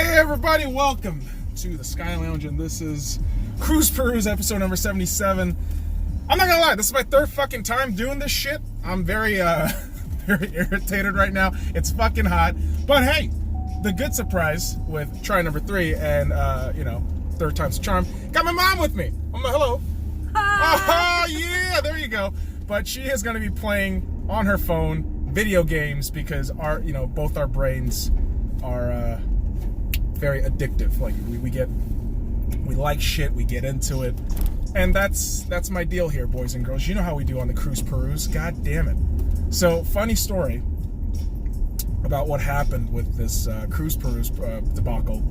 Hey everybody, welcome to the Sky Lounge, and this is Cruise Peruse episode number 77. I'm not gonna lie, this is my third fucking time doing this shit. I'm very very irritated right now. It's fucking hot. But hey, the good surprise with try number 3 and third time's a charm, got my mom with me. I'm like, hello. Hi. Oh yeah, there you go. But she is gonna be playing on her phone video games because our both our brains are very addictive. Like we like shit, we get into it, and that's my deal here, boys and girls. You know how we do on the Cruise Peruse. God damn it. So funny story about what happened with this Cruise Peruse debacle.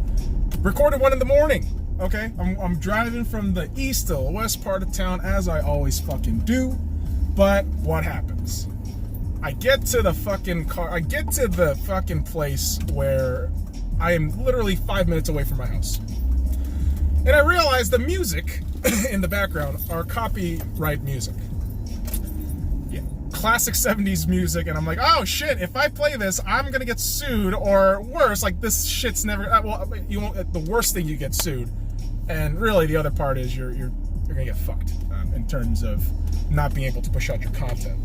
Recorded 1 in the morning. Okay, I'm driving from the east to the west part of town as I always fucking do. But what happens? I get to the fucking car. I get to the fucking place where I am literally 5 minutes away from my house. And I realize the music in the background are copyright music. Yeah, classic 70s music. And I'm like, oh shit, if I play this, I'm gonna get sued, or worse, like this shit's never, well, you won't, the worst thing, you get sued. And really the other part is you're gonna get fucked in terms of not being able to push out your content.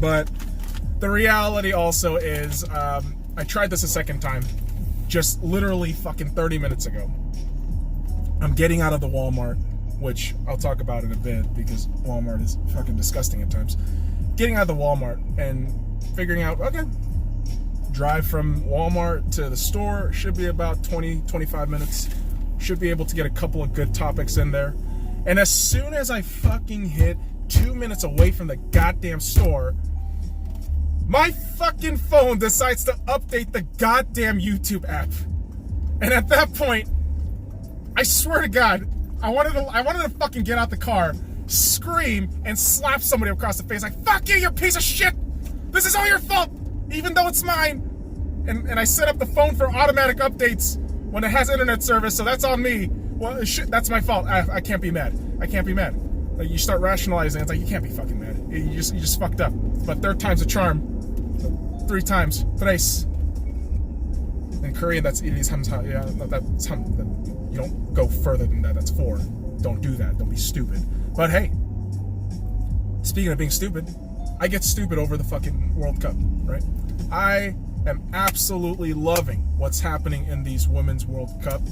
But the reality also is, I tried this a second time, just literally fucking 30 minutes ago. I'm getting out of the Walmart, which I'll talk about in a bit because Walmart is fucking disgusting at times. Getting out of the Walmart and figuring out, okay, drive from Walmart to the store should be about 20-25 minutes. Should be able to get a couple of good topics in there. And as soon as I fucking hit 2 minutes away from the goddamn store, my fucking phone decides to update the goddamn YouTube app. And at that point, I swear to God, I wanted to fucking get out the car, scream, and slap somebody across the face. Like, fuck you, you piece of shit! This is all your fault, even though it's mine. And I set up the phone for automatic updates when it has internet service, so that's on me. Well, shit, that's my fault. I can't be mad. I can't be mad. Like, you start rationalizing, it's like, you can't be fucking mad. You just fucked up. But third time's a charm. 3 times. Tres. In Korean, that's that's you don't go further than that. That's 4. Don't do that. Don't be stupid. But hey, speaking of being stupid, I get stupid over the fucking World Cup, right? I am absolutely loving what's happening in these Women's World Cup.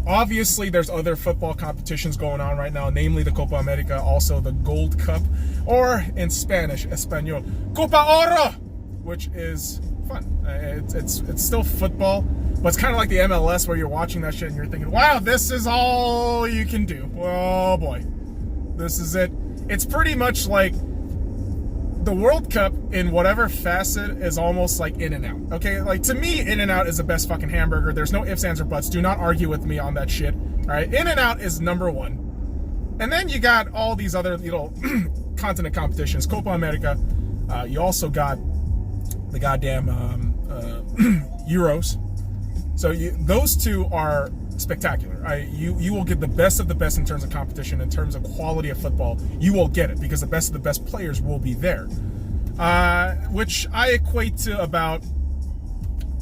Obviously, there's other football competitions going on right now, namely the Copa America, also the Gold Cup, or in Spanish, Espanol, Copa Oro, which is fun. It's still football, but it's kind of like the MLS where you're watching that shit and you're thinking, wow, this is all you can do. Oh boy, this is it. It's pretty much like the World Cup in whatever facet is almost like In-N-Out. Okay, like to me, In-N-Out is the best fucking hamburger. There's no ifs, ands, or buts. Do not argue with me on that shit. All right, In-N-Out is number 1. And then you got all these other little continent competitions. Copa America. You also got the goddamn Euros. So those two are spectacular. You will get the best of the best in terms of competition, in terms of quality of football. You will get it because the best of the best players will be there. Which I equate to about,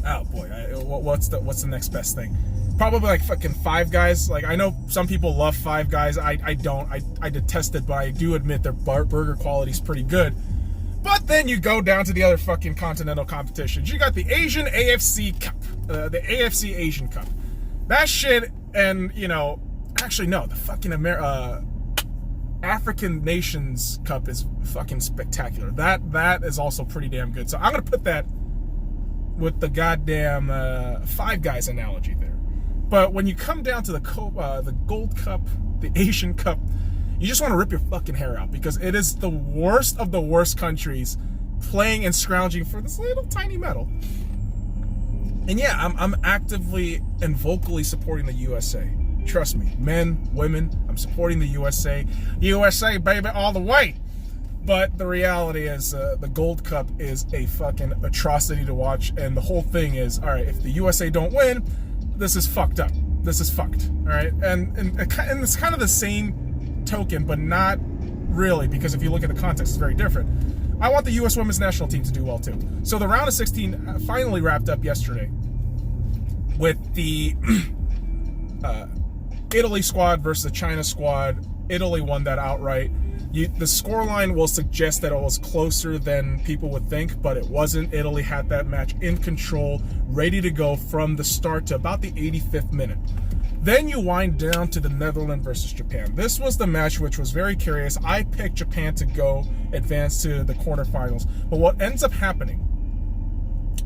oh boy, what's the next best thing? Probably like fucking Five Guys. Like, I know some people love Five Guys. I don't. I detest it, but I do admit their burger quality is pretty good. But then you go down to the other fucking continental competitions. You got the Asian AFC Cup, the AFC Asian Cup. That shit, and actually no, the fucking African Nations Cup is fucking spectacular. That is also pretty damn good. So I'm gonna put that with the goddamn Five Guys analogy there. But when you come down to the Gold Cup, the Asian Cup, you just want to rip your fucking hair out because it is the worst of the worst countries playing and scrounging for this little tiny medal. And yeah, I'm actively and vocally supporting the USA. Trust me, men, women, I'm supporting the USA. USA, baby, all the way. But the reality is the Gold Cup is a fucking atrocity to watch. And the whole thing is, all right, if the USA don't win, this is fucked up. This is fucked, all right? And it's kind of the same token, but not really, because if you look at the context, it's very different. I want the U.S. women's national team to do well too. So the round of 16 finally wrapped up yesterday. with the Italy squad versus the China squad. Italy won that outright. The scoreline will suggest that it was closer than people would think, but it wasn't. Italy had that match in control, ready to go from the start to about the 85th minute. Then you wind down to the Netherlands versus Japan. This was the match which was very curious. I picked Japan to go advance to the quarterfinals, but what ends up happening,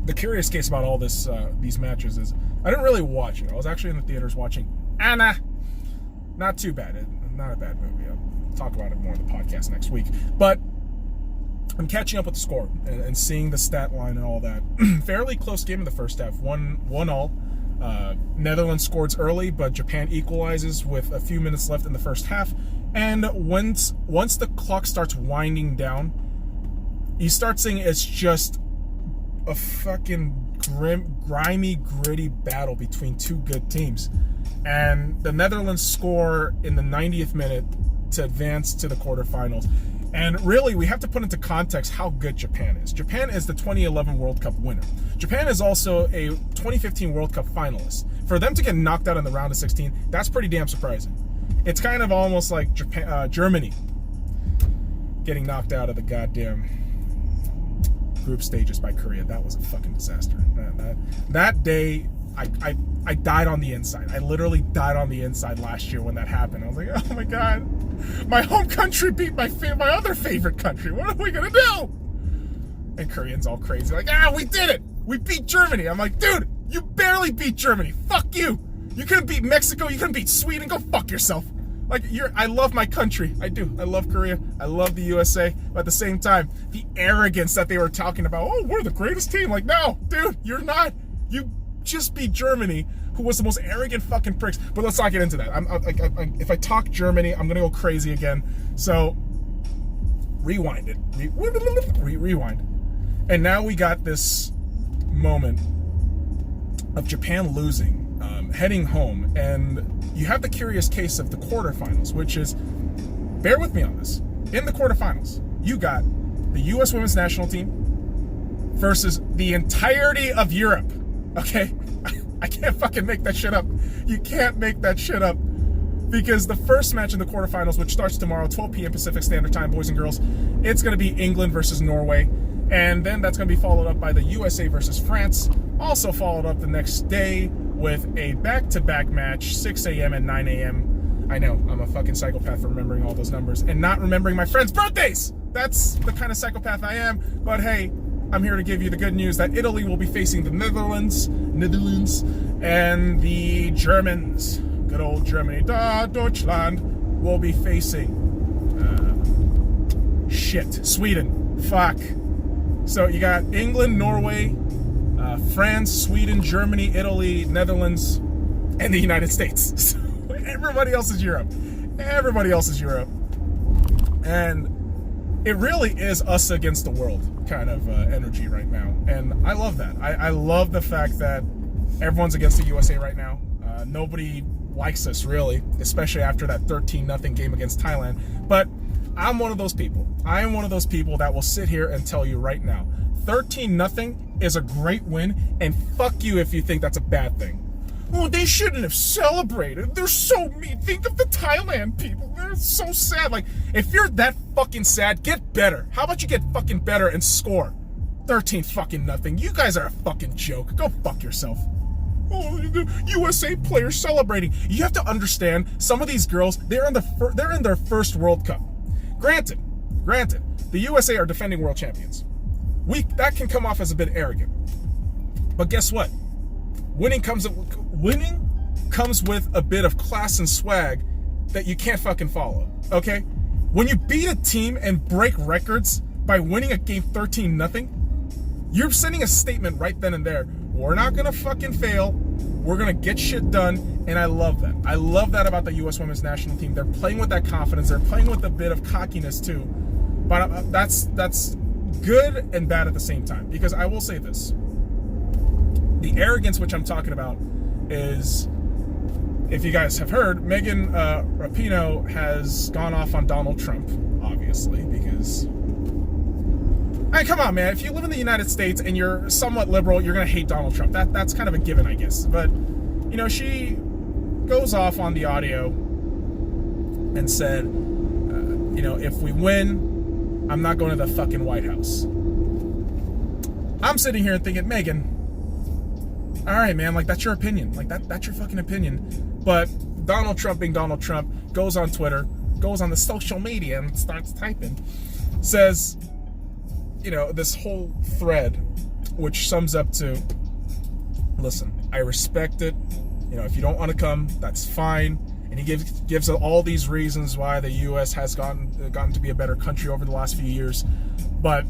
the curious case about all this these matches is I didn't really watch it. I was actually in the theaters watching Anna. Not too bad. Not a bad movie. I'll talk about it more in the podcast next week. But I'm catching up with the score and seeing the stat line and all that. Fairly close game in the first half. 1-1. Netherlands scores early, but Japan equalizes with a few minutes left in the first half. And once the clock starts winding down, you start seeing it's just a fucking grimy, gritty battle between two good teams. And the Netherlands score in the 90th minute to advance to the quarterfinals. And really, we have to put into context how good Japan is. Japan is the 2011 World Cup winner. Japan is also a 2015 World Cup finalist. For them to get knocked out in the round of 16, that's pretty damn surprising. It's kind of almost like Germany getting knocked out of the goddamn group stages by Korea. That was a fucking disaster. That day, I died on the inside. I literally died on the inside last year when that happened. I was like, oh my God, my home country beat my other favorite country. What are we gonna do? And Koreans all crazy, like, we did it. We beat Germany. I'm like, dude, you barely beat Germany. Fuck you. You couldn't beat Mexico. You couldn't beat Sweden. Go fuck yourself. Like, I love my country. I do. I love Korea. I love the USA. But at the same time, the arrogance that they were talking about, oh, we're the greatest team. Like, no, dude, you're not. You just beat Germany, who was the most arrogant fucking pricks. But let's not get into that. If I talk Germany, I'm gonna go crazy again. So rewind it. Rewind. And now we got this moment of Japan losing, heading home, and you have the curious case of the quarterfinals, which is, bear with me on this. In the quarterfinals, you got the U.S. women's national team versus the entirety of Europe. Okay, I can't fucking make that shit up. You can't make that shit up. Because the first match in the quarterfinals, which starts tomorrow, 12 p.m. Pacific Standard Time, boys and girls, it's going to be England versus Norway. And then that's going to be followed up by the USA versus France. Also followed up the next day with a back-to-back match, 6 a.m. and 9 a.m. I know, I'm a fucking psychopath for remembering all those numbers and not remembering my friends' birthdays. That's the kind of psychopath I am. But hey, I'm here to give you the good news that Italy will be facing the Netherlands, and the Germans, good old Germany, Deutschland, will be facing, Sweden. Fuck. So you got England, Norway, France, Sweden, Germany, Italy, Netherlands, and the United States. So everybody else is Europe. Everybody else is Europe. And it really is us against the world kind of energy right now. And I love that. I love the fact that everyone's against the USA right now. Nobody likes us, really, especially after that 13-0 game against Thailand. But I'm one of those people. I am one of those people that will sit here and tell you right now, 13-0 is a great win, and fuck you if you think that's a bad thing. Oh, they shouldn't have celebrated. They're so mean. Think of the Thailand people. They're so sad. Like, if you're that fucking sad, get better. How about you get fucking better and score? 13-0. You guys are a fucking joke. Go fuck yourself. Oh, the USA players celebrating. You have to understand, some of these girls, they're in their first World Cup. Granted, the USA are defending world champions. That can come off as a bit arrogant. But guess what? Winning comes with a bit of class and swag that you can't fucking follow, okay? When you beat a team and break records by winning a game 13-0, you're sending a statement right then and there. We're not gonna fucking fail. We're gonna get shit done, and I love that. I love that about the U.S. women's national team. They're playing with that confidence. They're playing with a bit of cockiness too. But that's good and bad at the same time, because I will say this. The arrogance which I'm talking about is, if you guys have heard, Megan Rapinoe has gone off on Donald Trump, obviously, because I mean, come on, man. If you live in the United States and you're somewhat liberal, you're going to hate Donald Trump. That's kind of a given, I guess. But, you know, she goes off on the audio and said, you know, if we win, I'm not going to the fucking White House. I'm sitting here thinking, Megan, all right, man, like, that's your opinion. Like, that's your fucking opinion. But Donald Trump being Donald Trump goes on Twitter, goes on the social media and starts typing, says, you know, this whole thread, which sums up to, listen, I respect it. You know, if you don't want to come, that's fine. And he gives all these reasons why the U.S. has gotten to be a better country over the last few years. But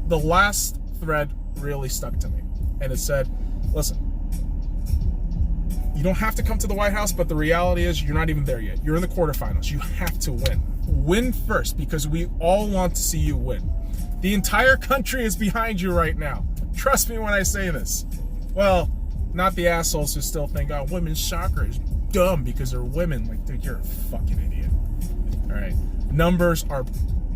the last thread really stuck to me. And it said, listen, you don't have to come to the White House, but the reality is you're not even there yet. You're in the quarterfinals. You have to win. Win first, because we all want to see you win. The entire country is behind you right now. Trust me when I say this. Well, not the assholes who still think, oh, women's soccer is dumb because they're women. Like, dude, you're a fucking idiot. All right. Numbers are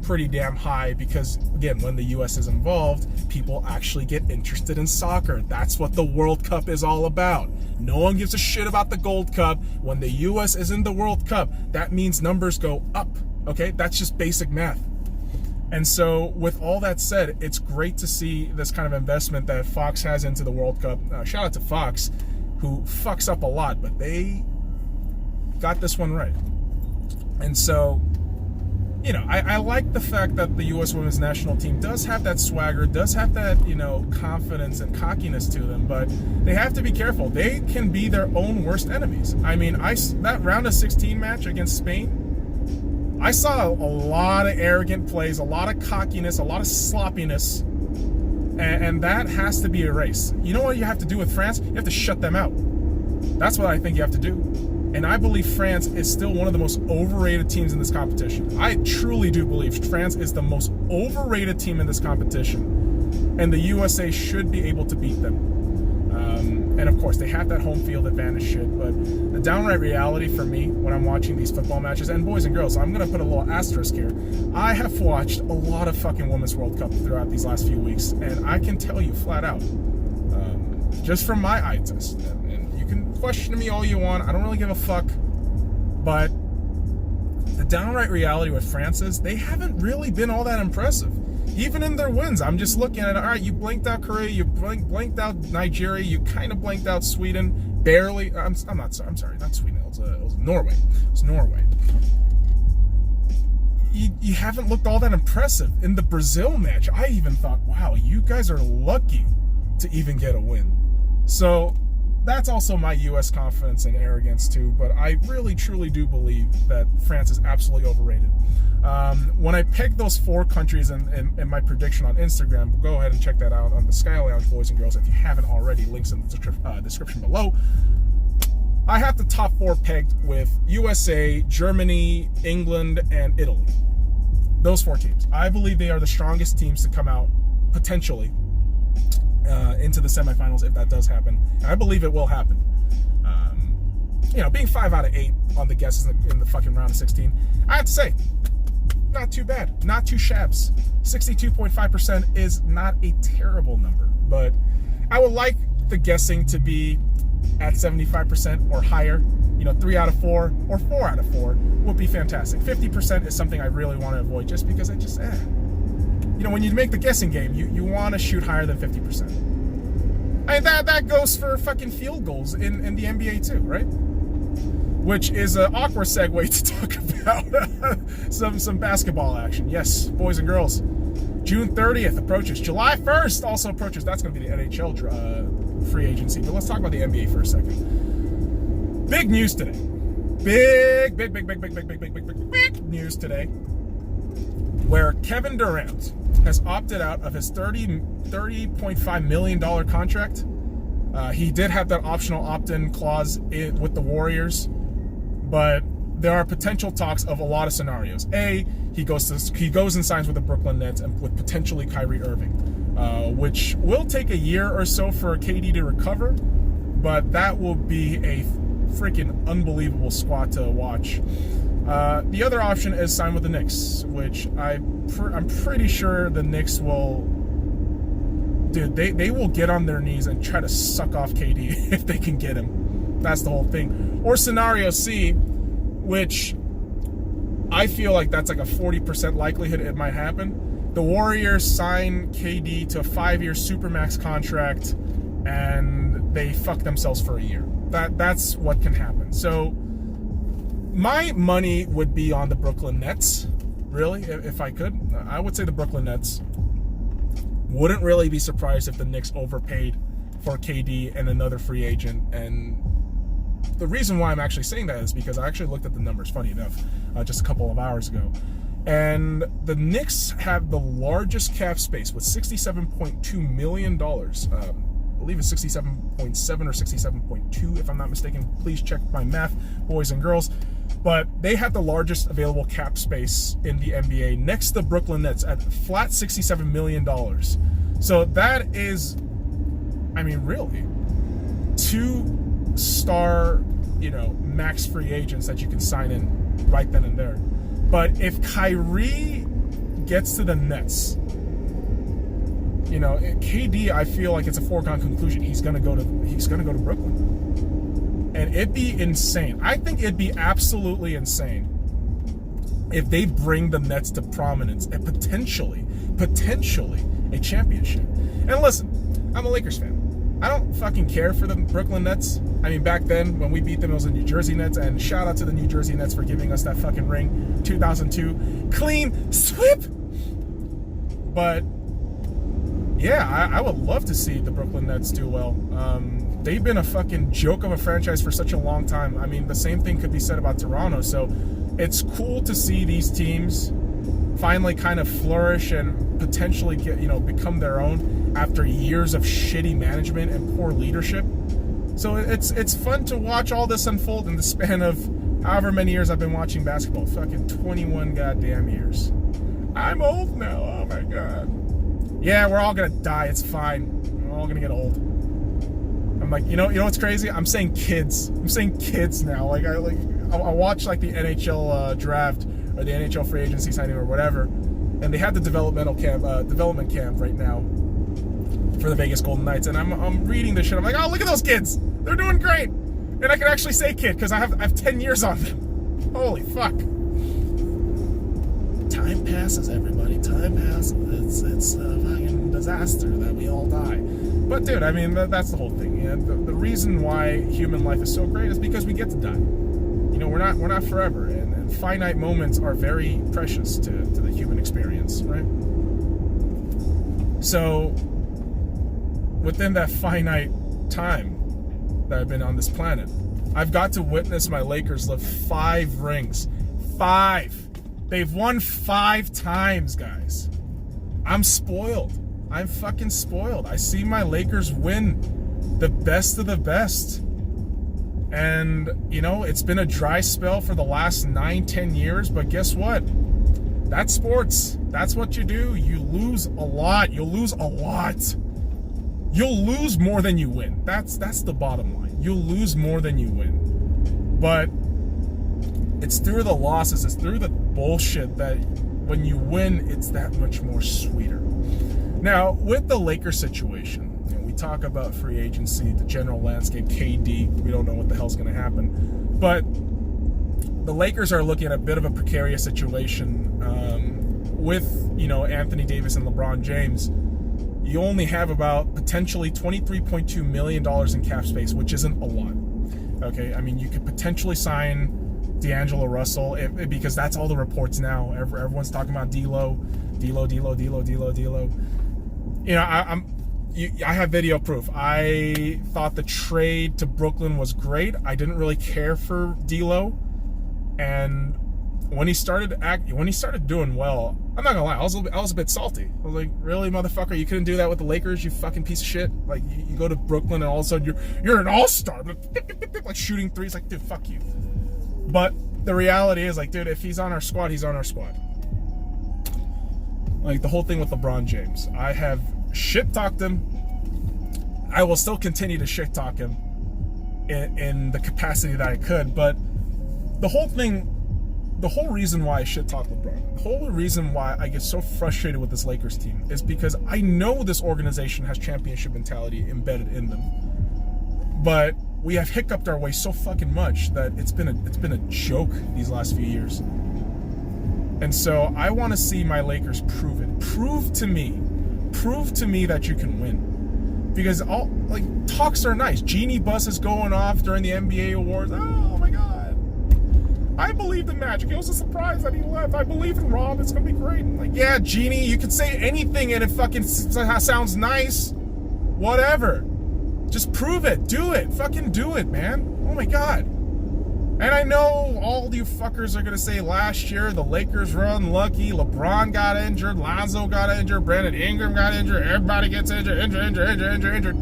pretty damn high because, again, when the U.S. is involved, people actually get interested in soccer. That's what the World Cup is all about. No one gives a shit about the Gold Cup. When the U.S. is in the World Cup, that means numbers go up. Okay? That's just basic math. And so, with all that said, it's great to see this kind of investment that Fox has into the World Cup. Shout out to Fox, who fucks up a lot, but they got this one right. And so, you know, I like the fact that the U.S. women's national team does have that swagger, does have that, you know, confidence and cockiness to them, but they have to be careful. They can be their own worst enemies. I mean, that round of 16 match against Spain, I saw a lot of arrogant plays, a lot of cockiness, a lot of sloppiness, and that has to be erased. You know what you have to do with France? You have to shut them out. That's what I think you have to do. And I believe France is still one of the most overrated teams in this competition. I truly do believe France is the most overrated team in this competition, and the USA should be able to beat them. And of course, they have that home field advantage shit, but the downright reality for me when I'm watching these football matches, and boys and girls, I'm going to put a little asterisk here. I have watched a lot of fucking Women's World Cup throughout these last few weeks, and I can tell you flat out, just from my eye test, and you can question me all you want, I don't really give a fuck, but the downright reality with France is they haven't really been all that impressive. Even in their wins, I'm just looking at it. All right, you blanked out Korea, you blanked out Nigeria, you kind of blanked out Sweden, barely. I'm sorry, not Sweden. It was Norway. It was Norway. You haven't looked all that impressive in the Brazil match. I even thought, wow, you guys are lucky to even get a win. So that's also my U.S. confidence and arrogance too. But I really, truly do believe that France is absolutely overrated. When I picked those 4 countries in my prediction on Instagram, go ahead and check that out on the Sky Lounge, boys and girls, if you haven't already. Links in the description below. I have the top 4 pegged with USA, Germany, England, and Italy. Those 4 teams. I believe they are the strongest teams to come out, potentially, into the semifinals if that does happen. And I believe it will happen. You know, being 5 out of 8 on the guesses in the fucking round of 16, I have to say, not too bad, not too shabs. 62.5% is not a terrible number, but I would like the guessing to be at 75% or higher. You know, 3 out of 4 or 4 out of 4 would be fantastic. 50% is something I really want to avoid just because I just, you know, when you make the guessing game, you want to shoot higher than 50%. I mean, that goes for fucking field goals in the NBA too, right? Which is an awkward segue to talk about some basketball action. Yes, boys and girls, June 30th approaches. July 1st also approaches. That's going to be the NHL free agency. But let's talk about the NBA for a second. Big news today. Big news today, where Kevin Durant has opted out of his $30.5 million contract. He did have that optional opt-in clause with the Warriors, but there are potential talks of a lot of scenarios. A, he goes and signs with the Brooklyn Nets and with potentially Kyrie Irving, which will take a year or so for KD to recover, but that will be a freaking unbelievable squad to watch. The other option is sign with the Knicks, which I'm pretty sure the Knicks will. Dude, they will get on their knees and try to suck off KD if they can get him. That's the whole thing. Or scenario C, which I feel like that's like a 40% likelihood it might happen. The Warriors sign KD to a 5-year Supermax contract and they fuck themselves for a year. That's what can happen. So my money would be on the Brooklyn Nets, really, if I could. I would say the Brooklyn Nets. Wouldn't really be surprised if the Knicks overpaid for KD and another free agent. And the reason why I'm actually saying that is because I actually looked at the numbers, funny enough, just a couple of hours ago. And the Knicks have the largest cap space with $67.2 million. I believe it's 67.7 or 67.2, if I'm not mistaken. Please check my math, boys and girls. But they have the largest available cap space in the NBA, next to the Brooklyn Nets at flat $67 million. So that is, I mean, really, 2-star, max free agents that you can sign in right then and there. But if Kyrie gets to the Nets, KD, I feel like it's a foregone conclusion. He's gonna go to Brooklyn. And it'd be insane. I think it'd be absolutely insane if they bring the Nets to prominence and potentially a championship. And listen, I'm a Lakers fan. I don't fucking care for the Brooklyn Nets. I mean, back then when we beat them, it was the New Jersey Nets. And shout out to the New Jersey Nets for giving us that fucking ring, 2002, clean sweep. But yeah, I would love to see the Brooklyn Nets do well. They've been a fucking joke of a franchise for such a long time. I mean, the same thing could be said about Toronto. So it's cool to see these teams finally kind of flourish and potentially get, become their own after years of shitty management and poor leadership. So it's fun to watch all this unfold in the span of however many years I've been watching basketball. Fucking 21 goddamn years. I'm old now. Oh my God. Yeah, we're all gonna die. It's fine. We're all gonna get old. I'm like, you know what's crazy? I'm saying kids. I'm saying kids now. I watch like the NHL draft or the NHL free agency signing or whatever, and they have the development camp right now for the Vegas Golden Knights, and I'm reading this shit. I'm like, oh, look at those kids. They're doing great, and I can actually say kid because I have 10 years on them. Holy fuck. Time passes, everybody. Time passes. It's a fucking disaster that we all die. But dude, I mean, that's the whole thing. And the reason why human life is so great is because we get to die. We're not forever, and finite moments are very precious to the human experience, right? So within that finite time that I've been on this planet, I've got to witness my Lakers lift 5 rings. 5. They've won 5 times, guys. I'm spoiled. I'm fucking spoiled. I see my Lakers win the best of the best. And, it's been a dry spell for the last 9-10 years, but guess what? That's sports. That's what you do. You lose a lot. You'll lose a lot. You'll lose more than you win. That's the bottom line. You'll lose more than you win. But it's through the losses, it's through the bullshit that when you win, it's that much more sweeter. Now, with the Lakers situation, we talk about free agency, the general landscape, KD, we don't know what the hell's going to happen. But the Lakers are looking at a bit of a precarious situation with, Anthony Davis and LeBron James. You only have about potentially $23.2 million in cap space, which isn't a lot. Okay, I mean, you could potentially sign D'Angelo Russell because that's all the reports now. Everyone's talking about D'Lo. I have video proof. I thought the trade to Brooklyn was great. I didn't really care for D'Lo, and when he started doing well, I'm not gonna lie, I was a bit salty. I was like, really, motherfucker, you couldn't do that with the Lakers, you fucking piece of shit. Like, you go to Brooklyn and all of a sudden you're an all-star, like shooting threes. Like, dude, fuck you. But the reality is, like, dude, if he's on our squad, he's on our squad. Like, the whole thing with LeBron James, I have shit-talked him. I will still continue to shit-talk him in the capacity that I could. But the whole thing the whole reason why I shit talk LeBron, the whole reason why I get so frustrated with this Lakers team is because I know this organization has championship mentality embedded in them, but we have hiccuped our way so fucking much that it's been a joke these last few years. And so I want to see my Lakers prove it. Prove to me that you can win. Because all talks are nice. Jeanie Buss is going off during the NBA awards. Oh my God. I believe in Magic. It was a surprise that he left. I believe in Rob. It's gonna be great. Like, yeah, Jeanie, you could say anything and it fucking sounds nice. Whatever. Just prove it. Do it. Fucking do it, man. Oh my God. And I know all you fuckers are going to say last year the Lakers were unlucky. LeBron got injured. Lonzo got injured. Brandon Ingram got injured. Everybody gets injured.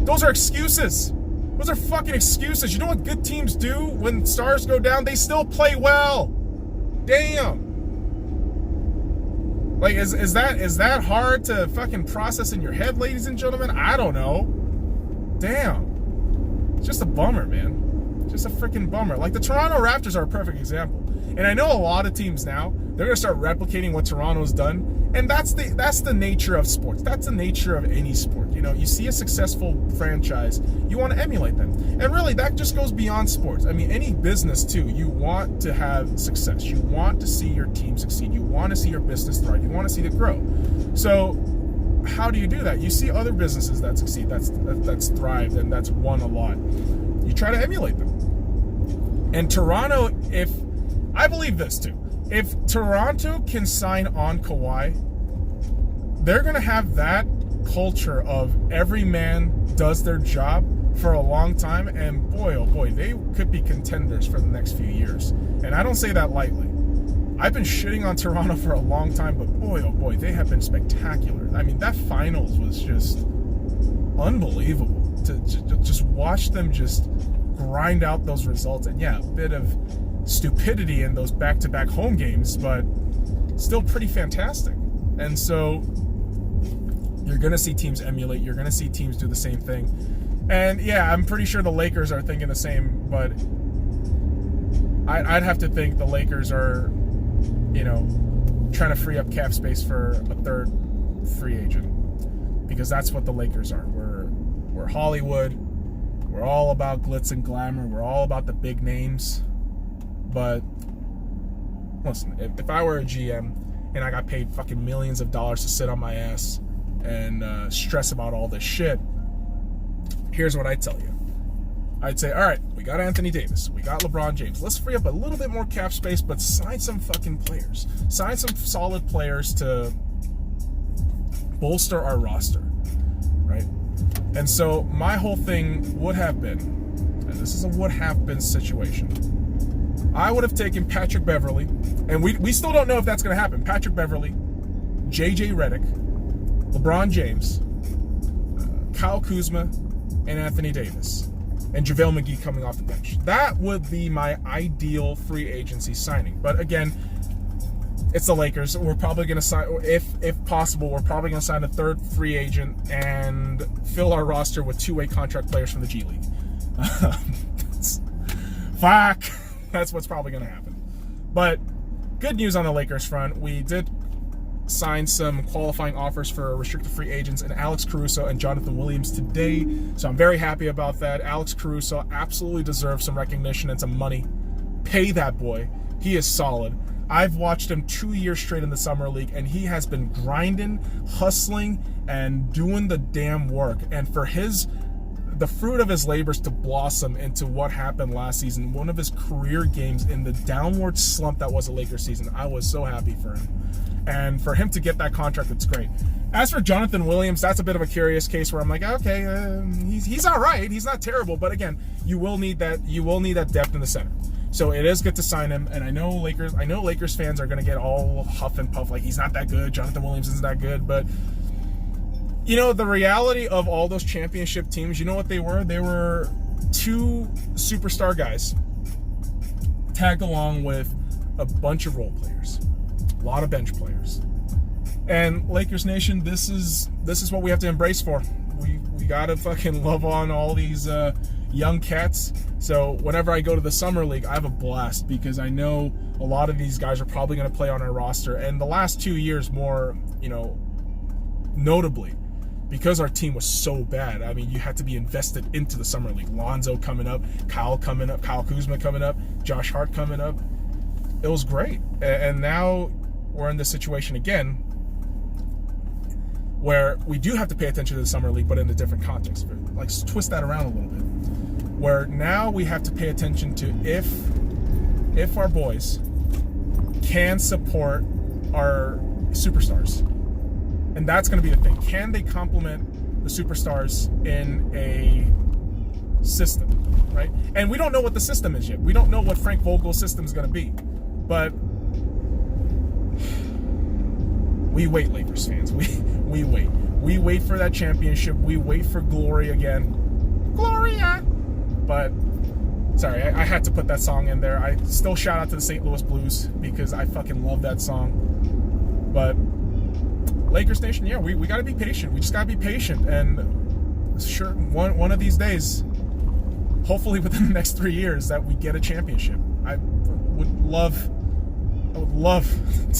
Those are excuses. Those are fucking excuses. You know what good teams do when stars go down? They still play well. Damn. Like, is that hard to fucking process in your head, ladies and gentlemen? I don't know. Damn. It's just a bummer, man. Just a freaking bummer. Like, the Toronto Raptors are a perfect example. And I know a lot of teams now, they're going to start replicating what Toronto's done. And that's the nature of sports. That's the nature of any sport. You know, you see a successful franchise, you want to emulate them. And really, that just goes beyond sports. I mean, any business, too. You want to have success. You want to see your team succeed. You want to see your business thrive. You want to see it grow. So how do you do that? You see other businesses that succeed, that's thrived, and that's won a lot. You try to emulate them. And Toronto, I believe this too, if Toronto can sign on Kawhi, they're going to have that culture of every man does their job for a long time, and boy, oh boy, they could be contenders for the next few years. And I don't say that lightly. I've been shitting on Toronto for a long time, but boy, oh boy, they have been spectacular. I mean, that finals was just unbelievable. To just watch them just grind out those results. And yeah, a bit of stupidity in those back-to-back home games, but still pretty fantastic. And so you're going to see teams emulate. You're going to see teams do the same thing. And yeah, I'm pretty sure the Lakers are thinking the same, but I'd have to think the Lakers are, you know, trying to free up cap space for a third free agent, because that's what the Lakers are. We're Hollywood. We're all about glitz and glamour. We're all about the big names. But listen, if I were a GM and I got paid fucking millions of dollars to sit on my ass and stress about all this shit, here's what I'd tell you. I'd say, all right, we got Anthony Davis, we got LeBron James. Let's free up a little bit more cap space, but sign some fucking players. Sign some solid players to bolster our roster, right? And so my whole thing would have been, and this is a would have been situation, I would have taken Patrick Beverley, and we still don't know if that's going to happen. Patrick Beverley, JJ Redick, LeBron James, Kyle Kuzma, and Anthony Davis, and JaVale McGee coming off the bench. That would be my ideal free agency signing. But again, it's the Lakers. We're probably going to sign, if possible, we're probably going to sign a third free agent and fill our roster with two-way contract players from the G League. Fuck. That's what's probably going to happen. But good news on the Lakers front. We did sign some qualifying offers for restricted free agents in Alex Caruso and Jonathan Williams today. So I'm very happy about that. Alex Caruso absolutely deserves some recognition and some money. Pay that boy. He is solid. I've watched him 2 years straight in the Summer League, and he has been grinding, hustling, and doing the damn work. And for the fruit of his labors to blossom into what happened last season, one of his career games in the downward slump that was a Lakers season, I was so happy for him. And for him to get that contract, it's great. As for Jonathan Williams, that's a bit of a curious case where I'm like, okay, he's all right. He's not terrible, but again, you will need that depth in the center. So it is good to sign him, and I know Lakers fans are going to get all huff and puff like he's not that good, Jonathan Williams isn't that good, but you know, the reality of all those championship teams, you know what they were? They were two superstar guys tagged along with a bunch of role players, a lot of bench players. And Lakers Nation, this is what we have to embrace for. We got to fucking love on all these young cats. So whenever I go to the summer league, I have a blast because I know a lot of these guys are probably going to play on our roster. And the last 2 years, more, you know, notably, because our team was so bad. I mean, you had to be invested into the summer league. Lonzo coming up, Kyle Kuzma coming up, Josh Hart coming up. It was great. And now we're in this situation again where we do have to pay attention to the summer league, but in a different context. Like, twist that around a little bit. Where now we have to pay attention to if our boys can support our superstars. And that's going to be the thing. Can they complement the superstars in a system, right? And we don't know what the system is yet. We don't know what Frank Vogel's system is going to be. But we wait, Lakers fans. We wait. We wait for that championship. We wait for glory again. Gloria! But, sorry, I had to put that song in there. I still shout out to the St. Louis Blues because I fucking love that song. But Lakers Nation, yeah, we got to be patient. We just got to be patient. And sure, one of these days, hopefully within the next 3 years, that we get a championship. I would love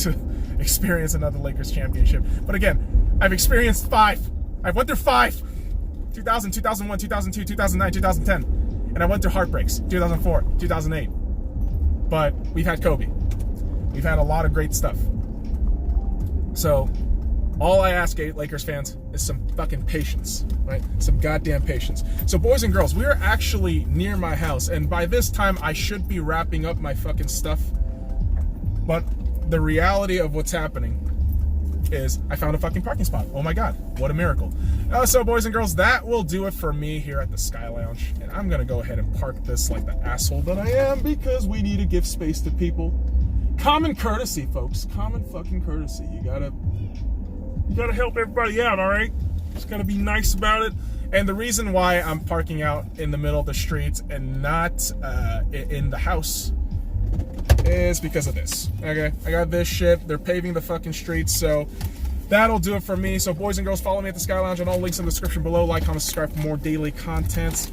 to experience another Lakers championship. But again, I've experienced 5. I've went through 5. 2000, 2001, 2002, 2009, 2010. And I went through heartbreaks. 2004, 2008. But we've had Kobe. We've had a lot of great stuff. So all I ask Lakers fans is some fucking patience, right? Some goddamn patience. So boys and girls, we are actually near my house, and by this time I should be wrapping up my fucking stuff. But the reality of what's happening is I found a fucking parking spot. Oh my god, what a miracle. So boys and girls, that will do it for me here at the Sky Lounge. And I'm gonna go ahead and park this like the asshole that I am, because we need to give space to people. Common courtesy, folks. Common fucking courtesy. You gotta help everybody out, all right? Just gotta be nice about it. And the reason why I'm parking out in the middle of the streets and not in the house is because of this. Okay, I got this shit. They're paving the fucking streets, so that'll do it for me. So boys and girls, follow me at the Sky Lounge on all links in the description below. Like, comment, subscribe for more daily content.